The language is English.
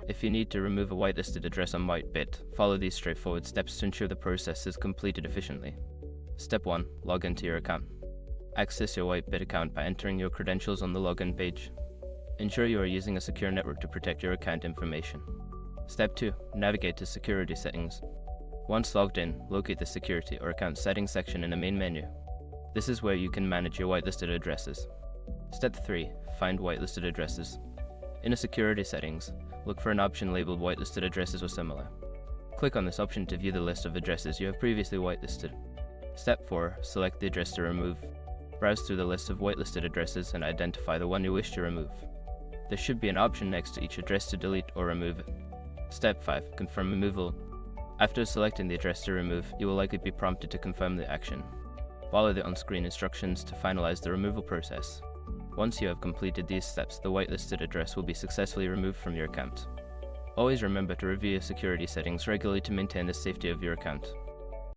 If you need to remove a whitelisted address on WhiteBit, follow these straightforward steps to ensure the process is completed efficiently. Step 1. Log into your account. Access your WhiteBit account by entering your credentials on the login page. Ensure you are using a secure network to protect your account information. Step 2. Navigate to Security Settings. Once logged in, locate the Security or Account Settings section in the main menu. This is where you can manage your whitelisted addresses. Step 3. Find whitelisted addresses. In the Security Settings, look for an option labeled Whitelisted Addresses or similar. Click on this option to view the list of addresses you have previously whitelisted. Step 4. Select the address to remove. Browse through the list of whitelisted addresses and identify the one you wish to remove. There should be an option next to each address to delete or remove it. Step 5. Confirm removal. After selecting the address to remove, you will likely be prompted to confirm the action. Follow the on-screen instructions to finalize the removal process. Once you have completed these steps, the whitelisted address will be successfully removed from your account. Always remember to review your security settings regularly to maintain the safety of your account.